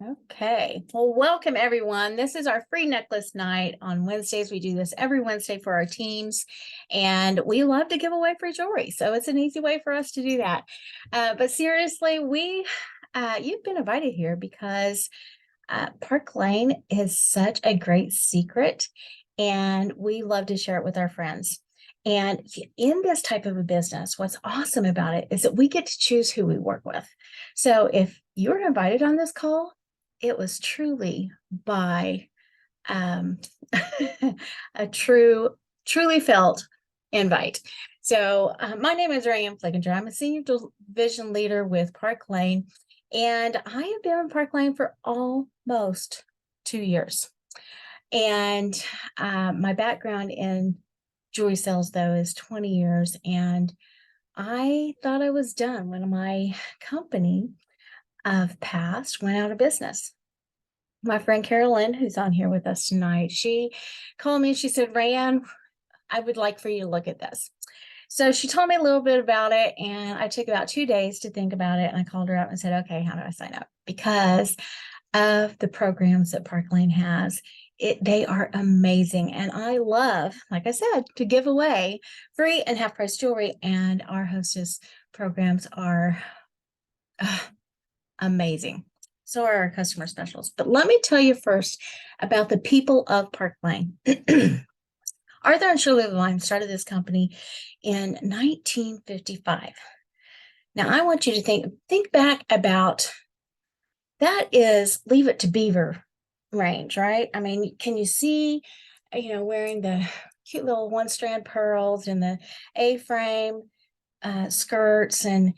Okay. Well, welcome everyone. This is our free necklace night on Wednesdays. We do this every Wednesday for our teams, and we love to give away free jewelry. So it's an easy way for us to do that. But seriously, you've been invited here because Park Lane is such a great secret, and we love to share it with our friends. And in this type of a business, what's awesome about it is that we get to choose who we work with. So if you're invited on this call, it was truly by um, a truly felt invite. So my name is Ryan Flickinger. I'm a senior division leader with Park Lane, and I have been in Park Lane for almost 2 years. And my background in jewelry sales, though, is 20 years. And I thought I was done when my company of past went out of business. My friend Carolyn, who's on here with us tonight, she called me and she said, Rayanne, I would like for you to look at this. So she told me a little bit about it, and I took about 2 days to think about it. And I called her up and said, okay, how do I sign up? Because of the programs that Park Lane has. They are amazing. And I love, like I said, to give away free and half price jewelry. And our Hostess programs are amazing. So are our customer specials. But let me tell you first about the people of Park Lane. Arthur and Shirley Lime started this company in 1955. Now I want you to think back about that is Leave It to Beaver range, right? I mean, can you see, wearing the cute little one-strand pearls and the A-frame skirts and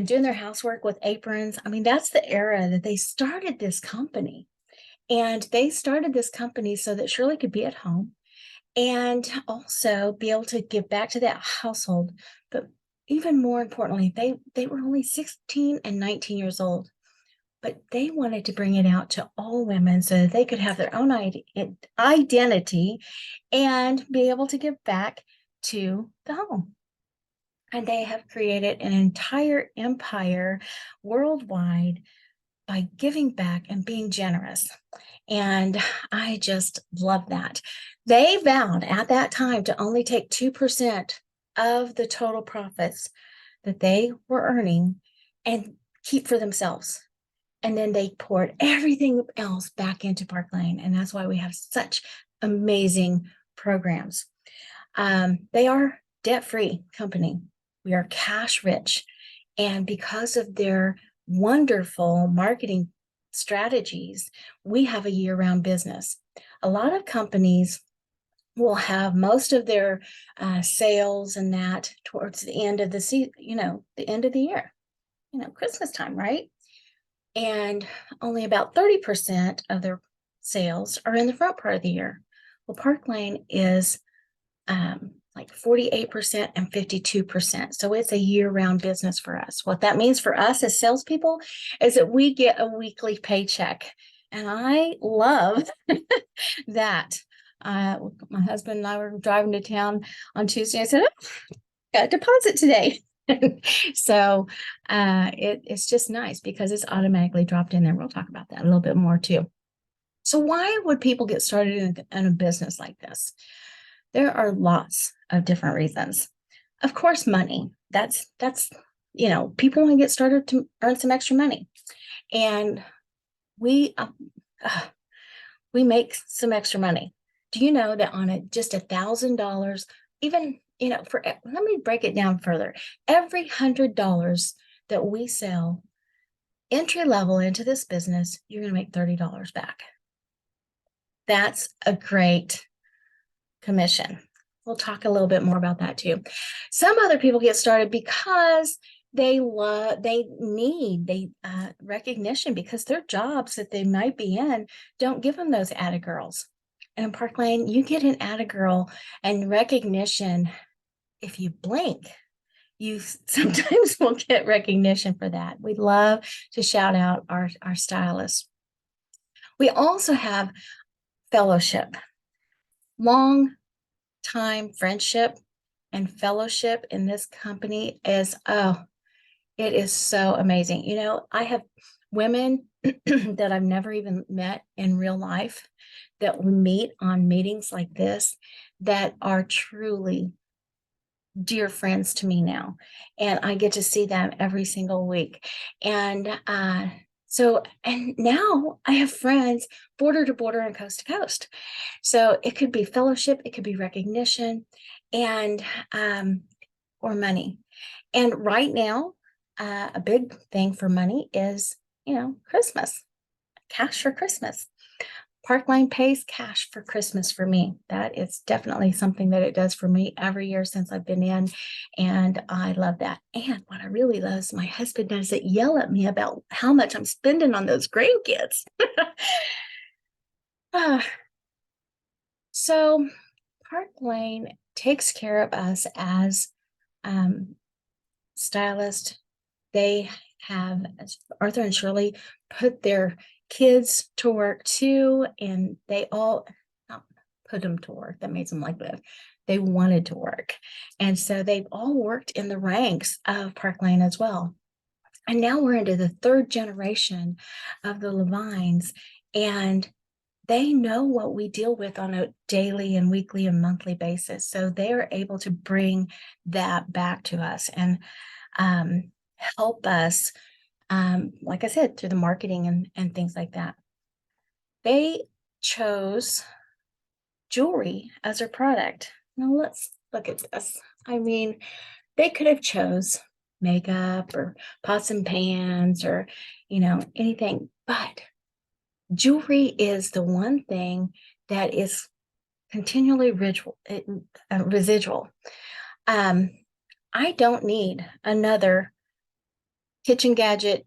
doing their housework with aprons? I mean, that's the era that they started this company. And they started this company so that Shirley could be at home and also be able to give back to that household. But even more importantly, they were only 16 and 19 years old, but they wanted to bring it out to all women so that they could have their own identity and be able to give back to the home. And they have created an entire empire worldwide by giving back and being generous. And I just love that. They vowed at that time to only take 2% of the total profits that they were earning and keep for themselves. And then they poured everything else back into Park Lane. And that's why we have such amazing programs. They are debt-free company. We are cash rich. And because of their wonderful marketing strategies, we have a year-round business. A lot of companies will have most of their sales and that towards the end of the season, the end of the year, Christmas time, right? And only about 30% of their sales are in the front part of the year. Well, Park Lane is like 48% and 52%. So it's a year-round business for us. What that means for us as salespeople is that we get a weekly paycheck. And I love that. My husband and I were driving to town on Tuesday. I said, oh, got a deposit today. So it's just nice because it's automatically dropped in there. We'll talk about that a little bit more too. So why would people get started in a business like this? There are lots of different reasons. Of course, money. That's people want to get started to earn some extra money, and we make some extra money. Do you know that on just $1,000, even let me break it down further. Every $100 that we sell entry level into this business, you're going to make $30 back. That's a great commission. We'll talk a little bit more about that too. Some other people get started because they need recognition because their jobs that they might be in don't give them those atta girls. And in Park Lane, you get an atta girl and recognition. If you blink, you sometimes will get recognition for that. We love to shout out our stylists. We also have fellowship. Long time friendship and fellowship in this company is, it is so amazing. I have women that I've never even met in real life, that we meet on meetings like this, that are truly dear friends to me now. And I get to see them every single week. And and now I have friends border to border and coast to coast. So it could be fellowship, it could be recognition, and or money. And right now, a big thing for money is, Christmas, cash for Christmas. Parkline pays cash for Christmas for me. That is definitely something that it does for me every year since I've been in. And I love that. And what I really love is my husband doesn't yell at me about how much I'm spending on those grandkids. Ah, so Park Lane takes care of us as stylists. They have, Arthur and Shirley put their kids to work too, and they all not put them to work. That makes them like that. They wanted to work. And so they've all worked in the ranks of Park Lane as well. And now we're into the third generation of the Levines, and they know what we deal with on a daily and weekly and monthly basis. So they are able to bring that back to us and help us, like I said, through the marketing and things like that. They chose jewelry as their product. Now let's look at this. I mean, they could have chose makeup or pots and pans or, anything, but jewelry is the one thing that is continually residual. I don't need another kitchen gadget,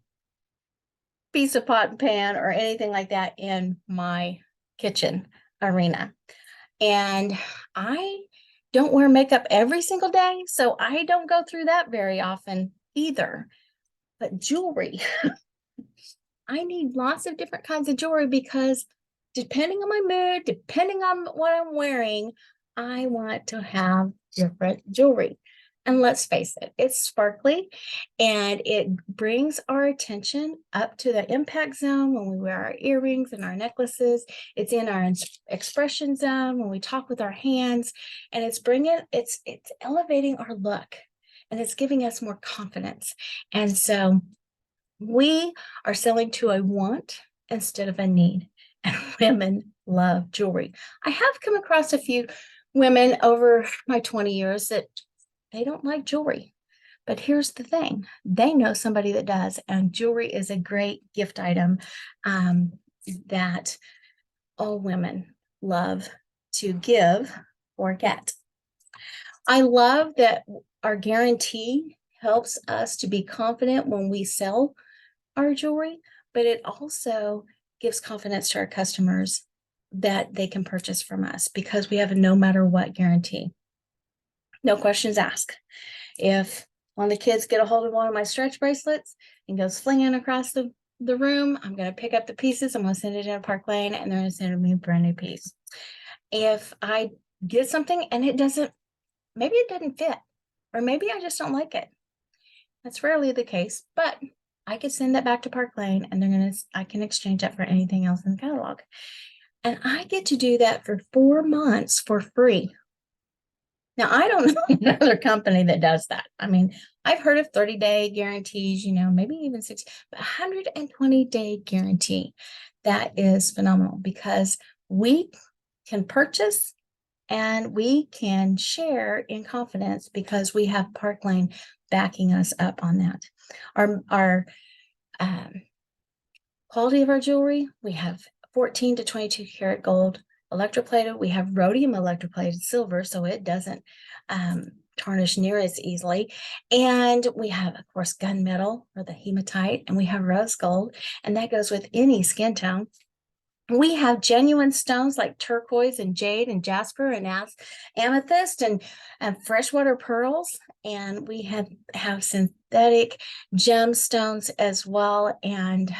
piece of pot and pan, or anything like that in my kitchen arena. And I don't wear makeup every single day, so I don't go through that very often either. But jewelry, I need lots of different kinds of jewelry because depending on my mood, depending on what I'm wearing, I want to have different jewelry. And let's face it, it's sparkly and it brings our attention up to the impact zone when we wear our earrings and our necklaces. It's in our expression zone when we talk with our hands, and it's elevating our look, and it's giving us more confidence. And so we are selling to a want instead of a need, and women love jewelry. I have come across a few women over my 20 years that they don't like jewelry. But here's the thing, they know somebody that does, and jewelry is a great gift item that all women love to give or get. I love that our guarantee helps us to be confident when we sell our jewelry, but it also gives confidence to our customers that they can purchase from us because we have a no matter what guarantee. No questions asked. If one of the kids get a hold of one of my stretch bracelets and goes flinging across the room, I'm going to pick up the pieces. I'm going to send it in Park Lane, and they're going to send me a brand new piece. If I get something and maybe it doesn't fit, or maybe I just don't like it. That's rarely the case, but I could send that back to Park Lane, and I can exchange that for anything else in the catalog. And I get to do that for 4 months for free. Now, I don't know another company that does that. I mean, I've heard of 30-day guarantees, maybe even 60, but 120-day guarantee. That is phenomenal because we can purchase and we can share in confidence because we have Park Lane backing us up on that. Our quality of our jewelry, we have 14 to 22 karat gold electroplated. We have rhodium electroplated silver, so it doesn't tarnish near as easily. And we have, of course, gunmetal or the hematite, and we have rose gold, and that goes with any skin tone. We have genuine stones like turquoise and jade and jasper and amethyst and freshwater pearls. And we have synthetic gemstones as well. And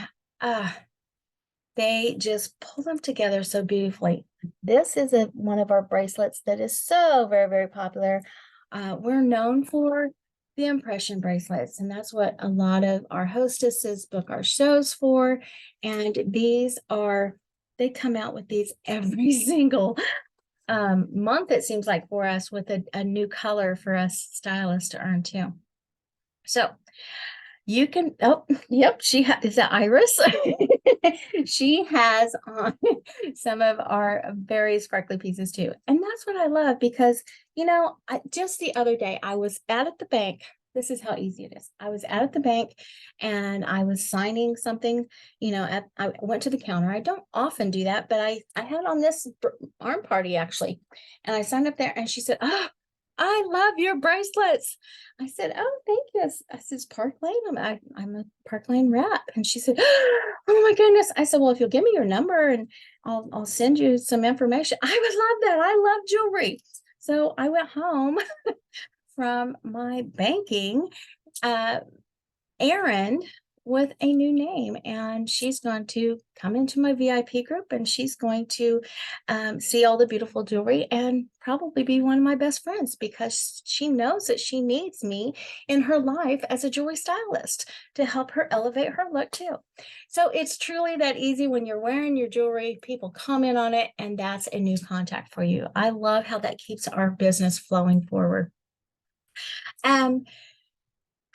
they just pull them together so beautifully. This is one of our bracelets that is so very, very popular. We're known for the impression bracelets. And that's what a lot of our hostesses book our shows for. And they come out with these every single month, it seems like, for us, with a new color for us stylists to earn too. So you can, oh, yep, is that Iris? She has on some of our very sparkly pieces too. And that's what I love because, just the other day I was out at the bank. This is how easy it is. I was out at the bank and I was signing something, I went to the counter. I don't often do that, but I had on this arm party actually. And I signed up there and she said, "Oh, I love your bracelets." I said, "Oh, thank you." I says, "Park Lane. I'm a Park Lane rep." And she said, "Oh my goodness." I said, "Well, if you'll give me your number and I'll send you some information." I would love that. I love jewelry. So I went home from my banking errand with a new name, and she's going to come into my VIP group, and she's going to see all the beautiful jewelry and probably be one of my best friends because she knows that she needs me in her life as a jewelry stylist to help her elevate her look too. So it's truly that easy. When you're wearing your jewelry, people comment on it, and that's a new contact for you. I love how that keeps our business flowing forward.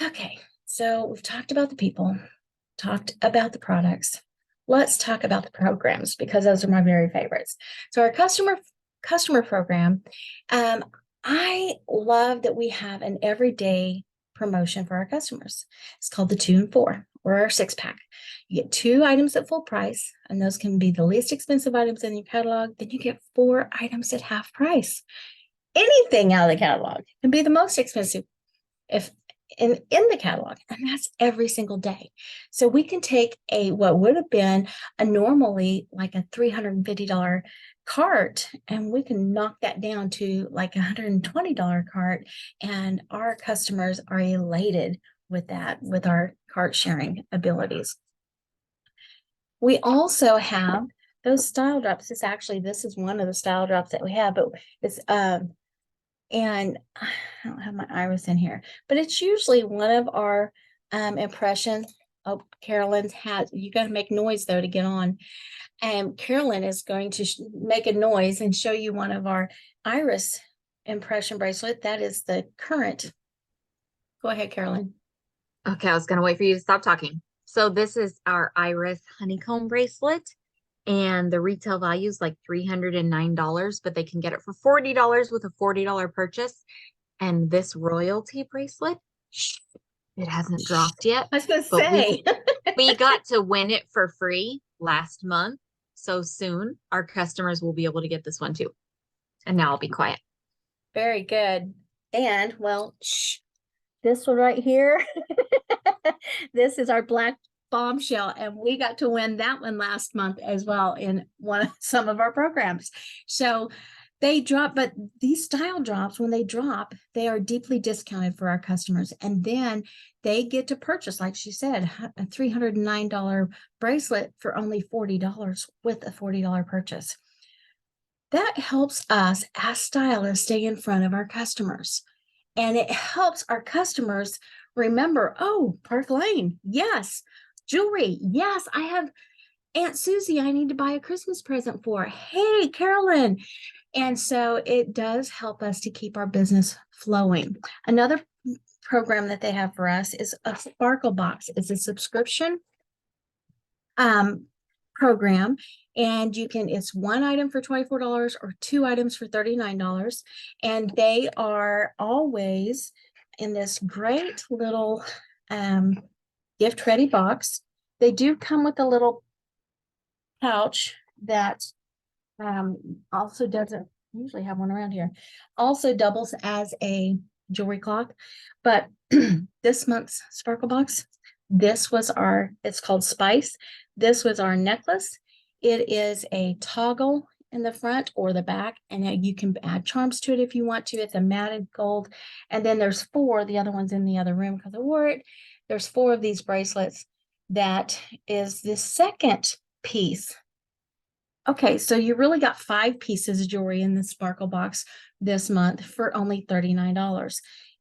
Okay, so we've talked about the people, talked about the products. Let's talk about the programs because those are my very favorites. So our customer program, I love that we have an everyday promotion for our customers. It's called the 2 and 4 or our 6-pack. You get 2 items at full price, and those can be the least expensive items in your catalog. Then you get 4 items at half price. Anything out of the catalog can be the most expensive if in the catalog, and that's every single day. So we can take what would have been a normally like a $350 cart, and we can knock that down to like $120 cart, and our customers are elated with that, with our cart sharing abilities. We also have those style drops. This is one of the style drops that we have, but it's and I don't have my Iris in here, but it's usually one of our impressions. Oh, you got to make noise though to get on. And Carolyn is going to make a noise and show you one of our Iris impression bracelet. That is the current. Go ahead, Carolyn. Okay, I was going to wait for you to stop talking. So this is our Iris honeycomb bracelet. And the retail value is like $309, but they can get it for $40 with a $40 purchase. And this royalty bracelet, it hasn't dropped yet. I was going to say. We got to win it for free last month. So soon our customers will be able to get this one too. And now I'll be quiet. Very good. And well, this one right here, this is our black bombshell, and we got to win that one last month as well in some of our programs. So they drop, but these style drops, when they drop, they are deeply discounted for our customers, and then they get to purchase, like she said, a $309 bracelet for only $40 with a $40 purchase. That helps us as stylists stay in front of our customers, and it helps our customers remember, oh, Park Lane, yes. Jewelry, yes, I have Aunt Susie I need to buy a Christmas present for. Hey, Carolyn. And so it does help us to keep our business flowing. Another program that they have for us is a Sparkle Box. It's a subscription program, and it's 1 item for $24 or 2 items for $39. And they are always in this great little gift ready box. They do come with a little pouch that also doesn't usually have one around here, also doubles as a jewelry cloth. But this month's Sparkle Box, it's called Spice. This was our necklace. It is a toggle in the front or the back, and you can add charms to it if you want to. It's a matted gold. And then there's 4, the other one's in the other room because I wore it. There's 4 of these bracelets. That is the second piece. Okay, so you really got 5 pieces of jewelry in the Sparkle Box this month for only $39.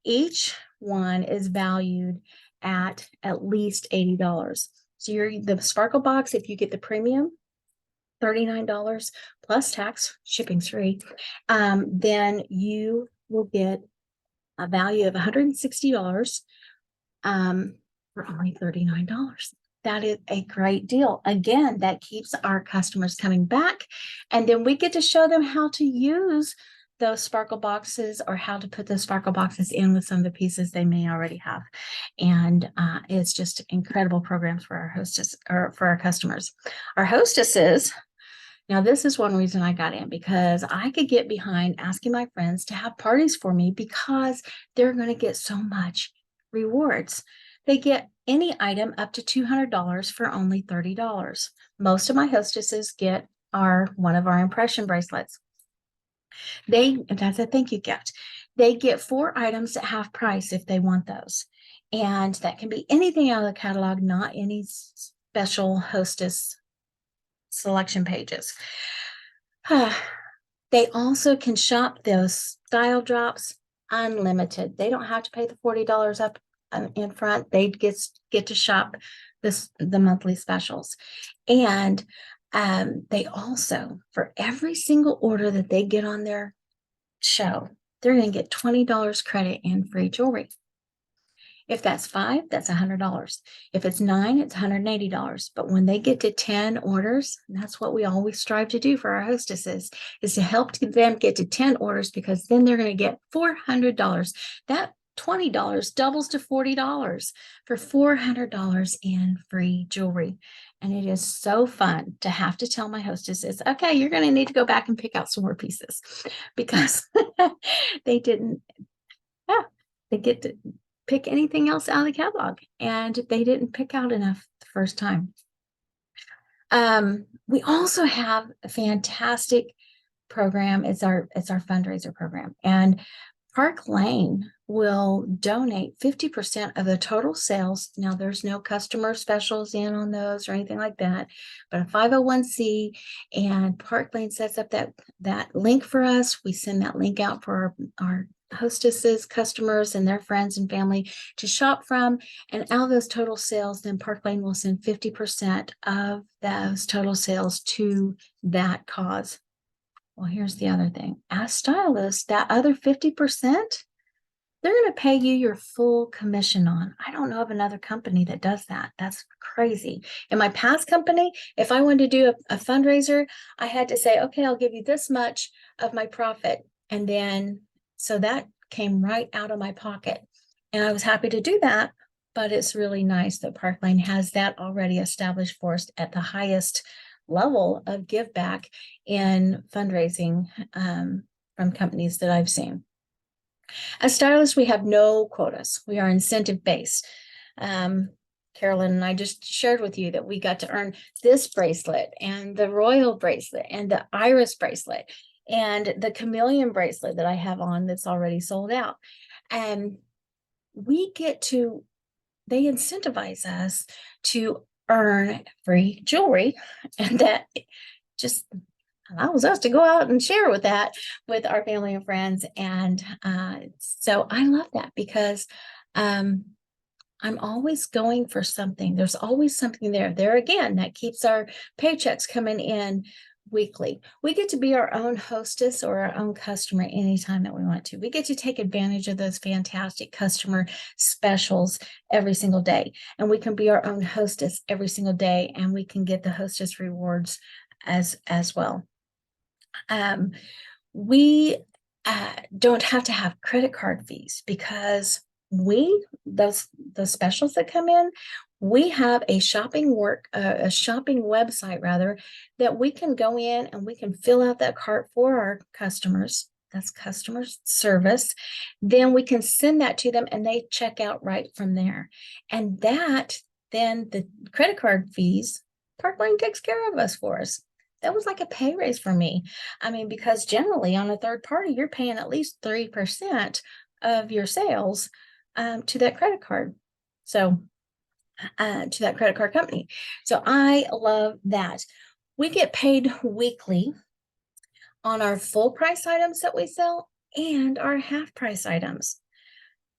Each one is valued at least $80. So the Sparkle Box, if you get the premium, $39 plus tax, shipping's free, then you will get a value of $160 for only $39. That is a great deal. Again, that keeps our customers coming back. And then we get to show them how to use those Sparkle Boxes or how to put those Sparkle Boxes in with some of the pieces they may already have. And it's just incredible programs for our hostess or for our customers. Our hostesses, now, this is one reason I got in, because I could get behind asking my friends to have parties for me because they're going to get so much rewards. They get any item up to $200 for only $30. Most of my hostesses get one of our impression bracelets. That's a thank you gift. They get 4 items at half price if they want those. And that can be anything out of the catalog, not any special hostess selection pages. They also can shop those style drops unlimited. They don't have to pay the $40 up in front. They get to shop the monthly specials. And they also, for every single order that they get on their show, they're going to get $20 credit and free jewelry. If that's 5, that's $100. If it's 9, it's $180. But when they get to 10 orders, and that's what we always strive to do for our hostesses, is to help them get to 10 orders, because then they're going to get $400. That $20 doubles to $40 for $400 in free jewelry. And it is so fun to have to tell my hostesses, okay, you're going to need to go back and pick out some more pieces, because they didn't, they get to pick anything else out of the catalog, and they didn't pick out enough the first time. We also have a fantastic program. It's our fundraiser program, and Park Lane will donate 50% of the total sales. Now, there's no customer specials in on those or anything like that, but a 501c, and Park Lane sets up that link for us. We send that link out for our hostesses, customers, and their friends and family to shop from. And out of those total sales, then Park Lane will send 50% of those total sales to that cause. Well, here's the other thing. As stylists, that other 50%, they're going to pay you your full commission on. I don't know of another company that does that. That's crazy. In my past company, if I wanted to do a fundraiser, I had to say, okay, I'll give you this much of my profit. And then, so that came right out of my pocket. And I was happy to do that. But it's really nice that Park Lane has that already established for us at the highest level of give back in fundraising from companies that I've seen. As stylists, we have no quotas. We are incentive based. Carolyn and I just shared with you that we got to earn this bracelet and the royal bracelet and the iris bracelet and the chameleon bracelet that I have on that's already sold out. And they incentivize us to earn free jewelry, and that just allows us to go out and share with our family and friends. And so I love that, because I'm always going for something. There's always something there again, that keeps our paychecks coming in weekly. We get to be our own hostess or our own customer anytime that we want to. We get to take advantage of those fantastic customer specials every single day, and we can be our own hostess every single day, and we can get the hostess rewards as well. We don't have to have credit card fees, because those specials that come in, we have a shopping website rather, that we can go in and we can fill out that cart for our customers. That's customer service. Then we can send that to them and they check out right from there. And then the credit card fees, Park Lane takes care of us for us. That was like a pay raise for me. I mean, because generally on a third party, you're paying at least 3% of your sales to that credit card. So to that credit card company. So I love that. We get paid weekly on our full price items that we sell and our half price items.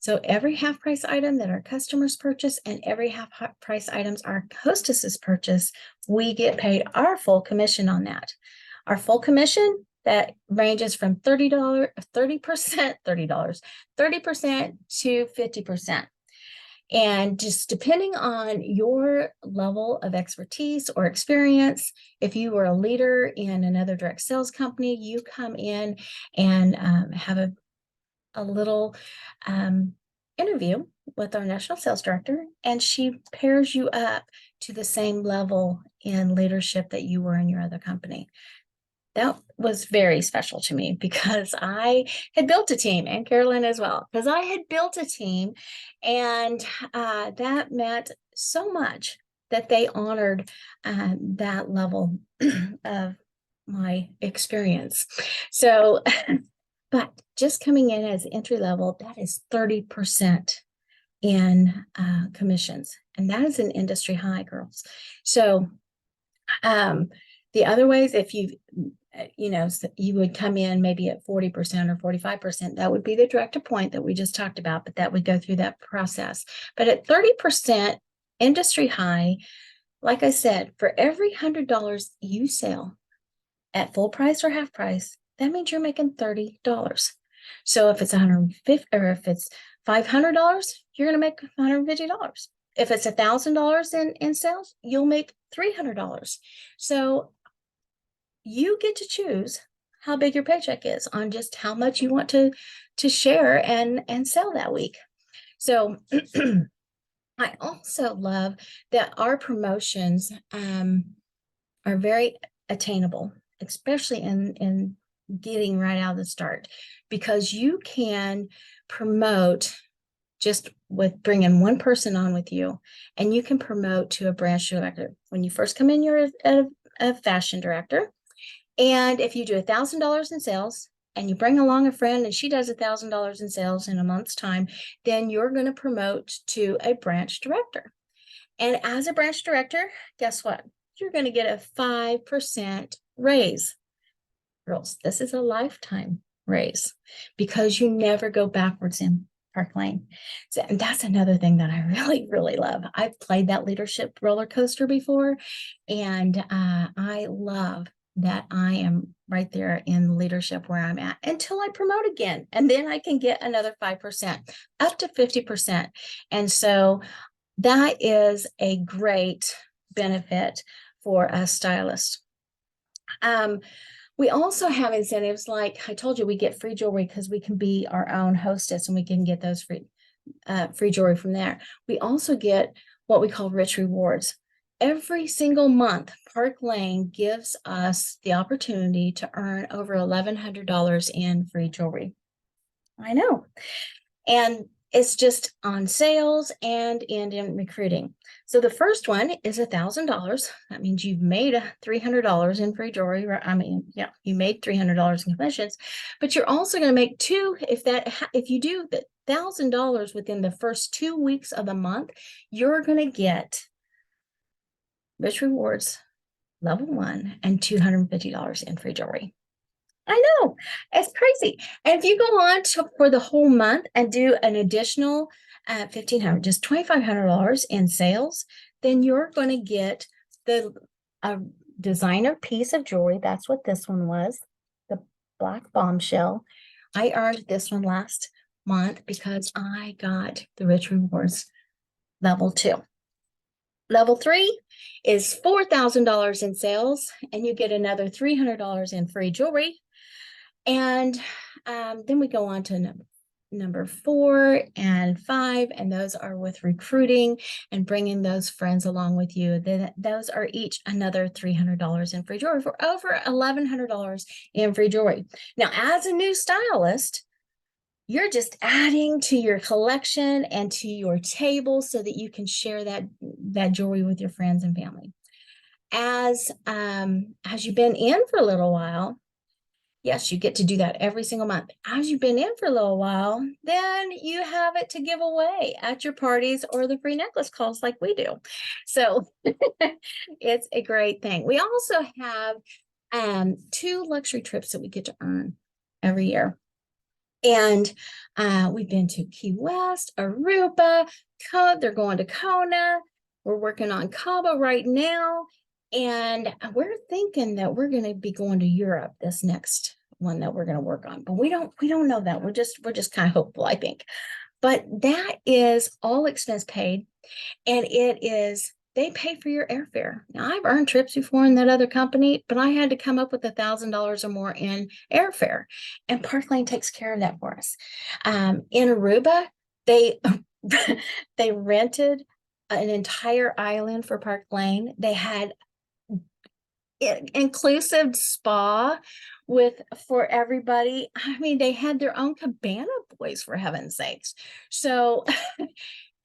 So every half price item that our customers purchase and every half price items our hostesses purchase, we get paid our full commission on that. Our full commission that ranges from $30, 30%, $30, 30% to 50%. And just depending on your level of expertise or experience, if you were a leader in another direct sales company, you come in and have a little interview with our national sales director, and she pairs you up to the same level in leadership that you were in your other company. That was very special to me because I had built a team, and Carolyn as well, because I had built a team, and that meant so much that they honored that level of my experience. So, but just coming in as entry level, that is 30% in commissions, and that is an industry high, girls. So, the other ways, if you you would come in maybe at 40% or 45%, that would be the direct appoint that we just talked about, but that would go through that process. But at 30% industry high, like I said, for every $100 you sell at full price or half price, that means you're making $30. So if it's 150 or if it's $500, you're going to make $150. If it's $1,000 in sales, you'll make $300. So you get to choose how big your paycheck is on just how much you want to share and sell that week. So I also love that our promotions are very attainable, especially in getting right out of the start, because you can promote just with bringing one person on with you, and you can promote to a branch director. When you first come in, you're a fashion director. And if you do $1,000 in sales and you bring along a friend and she does $1,000 in sales in a month's time, then you're going to promote to a branch director. And as a branch director, guess what? You're going to get a 5% raise. Girls, this is a lifetime raise because you never go backwards in Park Lane. So, and that's another thing that I really, really love. I've played that leadership roller coaster before, and I love that I am right there in leadership where I'm at until I promote again. And then I can get another 5%, up to 50%. And so that is a great benefit for us stylists. We also have incentives, like I told you, we get free jewelry because we can be our own hostess and we can get those free jewelry from there. We also get what we call rich rewards. Every single month, Park Lane gives us the opportunity to earn over $1,100 in free jewelry. I know. And it's just on sales and in recruiting. So the first one is $1,000. That means you've made $300 in free jewelry. I mean, yeah, you made $300 in commissions, but you're also going to make two if you do the $1,000 within the first 2 weeks of the month, you're going to get Rich Rewards level 1 and $250 in free jewelry. I know, it's crazy. And if you go on for the whole month and do an additional $1,500, just $2,500 in sales, then you're going to get the designer piece of jewelry. That's what this one was, the black bombshell. I earned this one last month because I got the Rich Rewards level 2. Level 3 is $4,000 in sales, and you get another $300 in free jewelry. And then we go on to number 4 and 5, and those are with recruiting and bringing those friends along with you. Those are each another $300 in free jewelry for over $1,100 in free jewelry. Now, as a new stylist, you're just adding to your collection and to your table so that you can share that jewelry with your friends and family. As you've been in for a little while, yes, you get to do that every single month. As you've been in for a little while, then you have it to give away at your parties or the free necklace calls like we do. So it's a great thing. We also have 2 luxury trips that we get to earn every year. And we've been to Key West, Aruba, they're going to Kona. We're working on Cabo right now. And we're thinking that we're going to be going to Europe this next one that we're going to work on. But we don't know that. We're just kind of hopeful, I think. But that is all expense paid. And they pay for your airfare. Now, I've earned trips before in that other company, but I had to come up with $1,000 or more in airfare, and Park Lane takes care of that for us. In Aruba, they they rented an entire island for Park Lane. They had inclusive spa for everybody. I mean, they had their own cabana boys, for heaven's sakes. So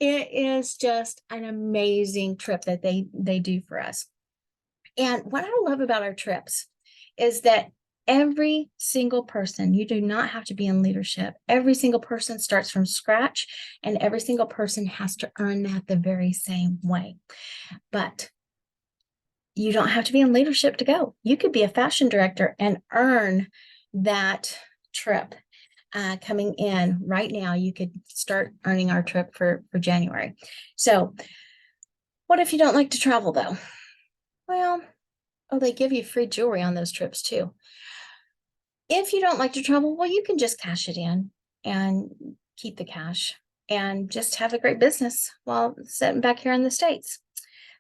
it is just an amazing trip that they do for us. And what I love about our trips is that every single person, you do not have to be in leadership. Every single person starts from scratch, and every single person has to earn that the very same way. But you don't have to be in leadership to go. You could be a fashion director and earn that trip. Coming in right now, you could start earning our trip for January. So what if you don't like to travel though? Well, they give you free jewelry on those trips too. If you don't like to travel, well, you can just cash it in and keep the cash and just have a great business while sitting back here in the States.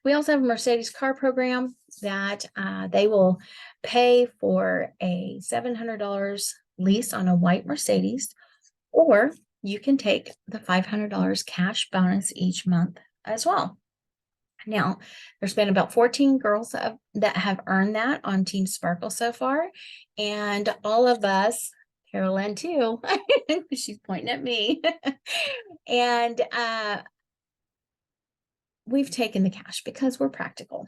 We also have a Mercedes car program that they will pay for a $700 lease on a white Mercedes, or you can take the $500 cash bonus each month as well. Now, there's been about 14 girls that have earned that on Team Sparkle so far, and all of us, Carolyn too, she's pointing at me, and we've taken the cash because we're practical.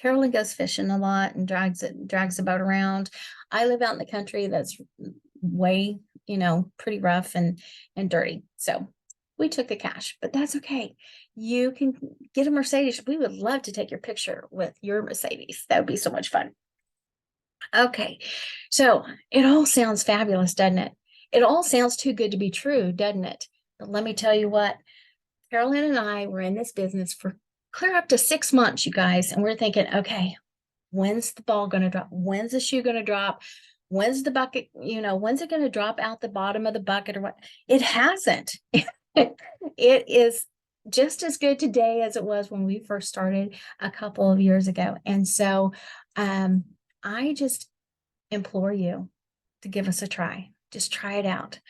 Carolyn goes fishing a lot and drags the boat around. I live out in the country that's way, pretty rough and dirty. So we took the cash, but that's okay. You can get a Mercedes. We would love to take your picture with your Mercedes. That would be so much fun. Okay, so it all sounds fabulous, doesn't it? It all sounds too good to be true, doesn't it? But let me tell you what, Carolyn and I were in this business for clear up to 6 months, you guys, and we're thinking, okay, when's the ball going to drop? When's the shoe going to drop? When's the bucket, when's it going to drop out the bottom of the bucket or what? It hasn't. It is just as good today as it was when we first started a couple of years ago. And so I just implore you to give us a try. Just try it out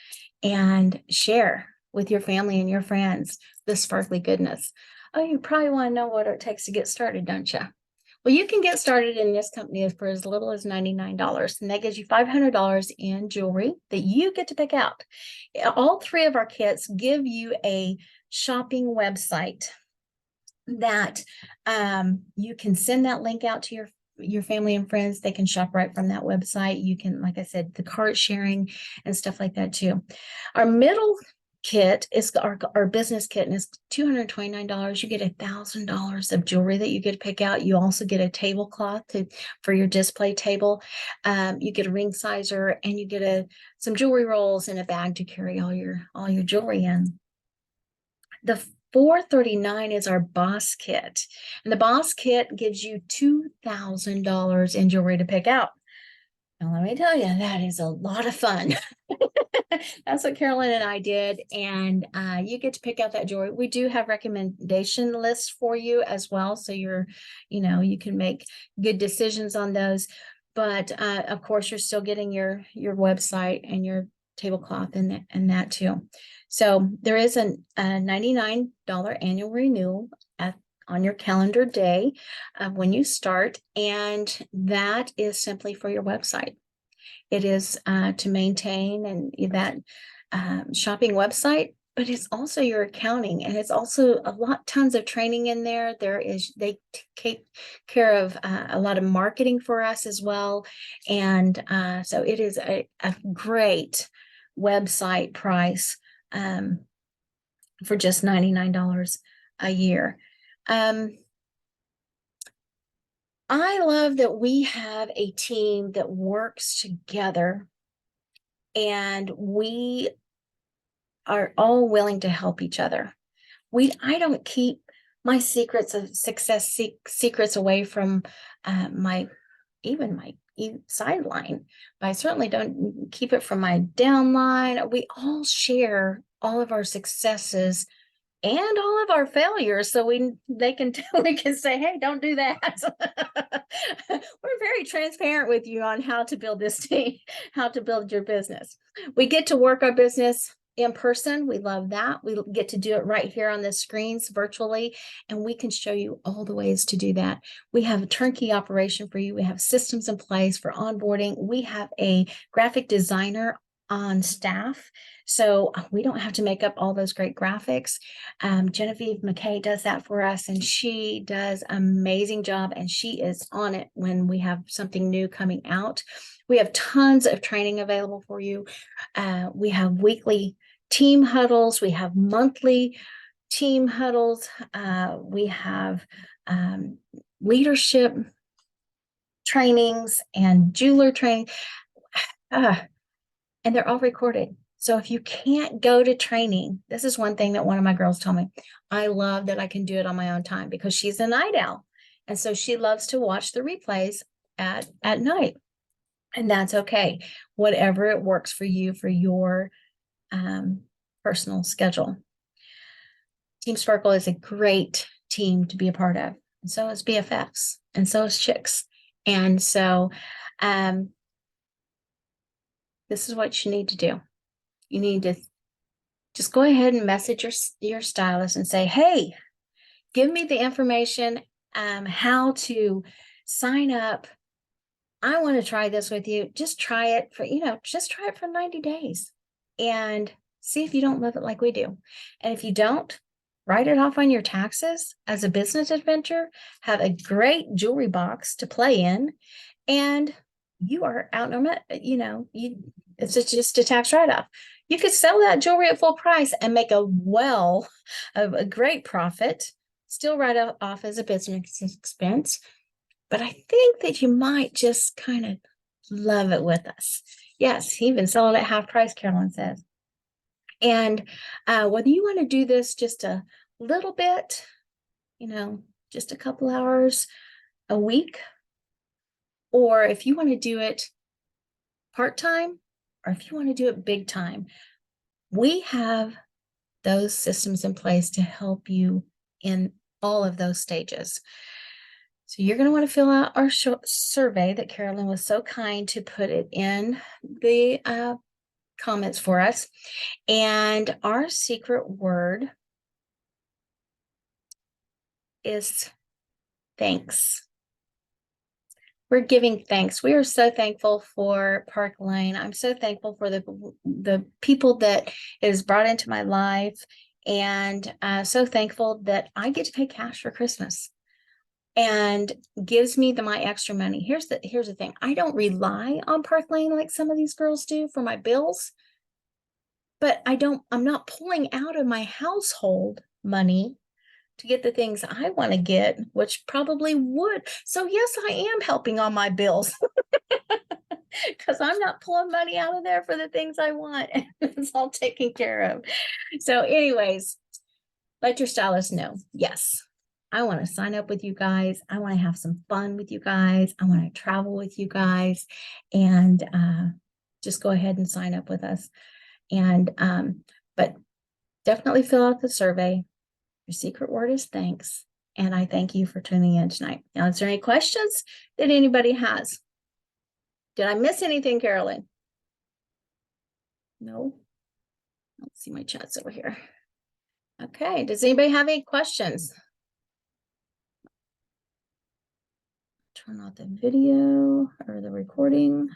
and share with your family and your friends the sparkly goodness. Oh, you probably want to know what it takes to get started, don't you? Well, you can get started in this company for as little as $99, and that gives you $500 in jewelry that you get to pick out. All three of our kits give you a shopping website that you can send that link out to your family and friends. They can shop right from that website. You can, like I said, the cart sharing and stuff like that too. Our middle kit is our business kit, and it's $229. You get $1,000 of jewelry that you get to pick out. You also get a tablecloth for your display table. You get a ring sizer, and you get some jewelry rolls and a bag to carry all your jewelry in. The $439 is our boss kit, and the boss kit gives you $2,000 in jewelry to pick out. Now, let me tell you, that is a lot of fun. That's what Carolyn and I did. And you get to pick out that jewelry. We do have recommendation lists for you as well. So you can make good decisions on those. But of course, you're still getting your website and your tablecloth and that too. So there is a $99 annual renewal on your calendar day when you start, and that is simply for your website. It is to maintain and that shopping website, but it's also your accounting, and it's also tons of training in there. They take care of a lot of marketing for us as well, and so it is a great website price for just $99 a year. I love that we have a team that works together, and we are all willing to help each other. I don't keep my secrets of success secrets away from my even my sideline, but I certainly don't keep it from my downline. We all share all of our successes and all of our failures, so they can we can say, hey, don't do that. We're very transparent with you on how to build this team, how to build your business. We get to work our business in person. We love that. We get to do it right here on the screens virtually, and we can show you all the ways to do that. We have a turnkey operation for you. We have systems in place for onboarding. We have a graphic designer on staff, so we don't have to make up all those great graphics. Genevieve McKay does that for us, and she does an amazing job, and she is on it when we have something new coming out. We have tons of training available for you. We have weekly team huddles. We have monthly team huddles. We have leadership trainings and jeweler training. And they're all recorded. So if you can't go to training, this is one thing that one of my girls told me. I love that I can do it on my own time because she's a night owl. And so she loves to watch the replays at night. And that's okay. Whatever it works for you for your personal schedule. Team Sparkle is a great team to be a part of. And so is BFFs. And so is Chicks. And so this is what you need to do. You need to just go ahead and message your stylist and say, hey, give me the information, how to sign up. I want to try this with you. Just try it for, just try it for 90 days and see if you don't love it like we do. And if you don't, write it off on your taxes as a business adventure, have a great jewelry box to play in, and you are out no matter, it's just a tax write-off. You could sell that jewelry at full price and make a great profit, still write it off as a business expense. But I think that you might just kind of love it with us. Yes, even sell it at half price, Carolyn says. And whether you want to do this just a little bit, just a couple hours a week, or if you want to do it part-time, or if you want to do it big time, we have those systems in place to help you in all of those stages. So you're going to want to fill out our survey that Carolyn was so kind to put it in the comments for us. And our secret word is thanks. We're giving thanks. We are so thankful for Park Lane. I'm so thankful for the people that it has brought into my life, and so thankful that I get to pay cash for Christmas and gives me my extra money. Here's the thing. I don't rely on Park Lane like some of these girls do for my bills, but I'm not pulling out of my household money to get the things I want to get, which probably would. So yes, I am helping on my bills because I'm not pulling money out of there for the things I want. It's all taken care of. So anyways, let your stylist know. Yes, I want to sign up with you guys. I want to have some fun with you guys. I want to travel with you guys, and just go ahead and sign up with us. And but definitely fill out the survey. Your secret word is thanks. And I thank you for tuning in tonight. Now, is there any questions that anybody has? Did I miss anything, Carolyn? No? Let's see my chats over here. Okay. Does anybody have any questions? Turn off the video or the recording.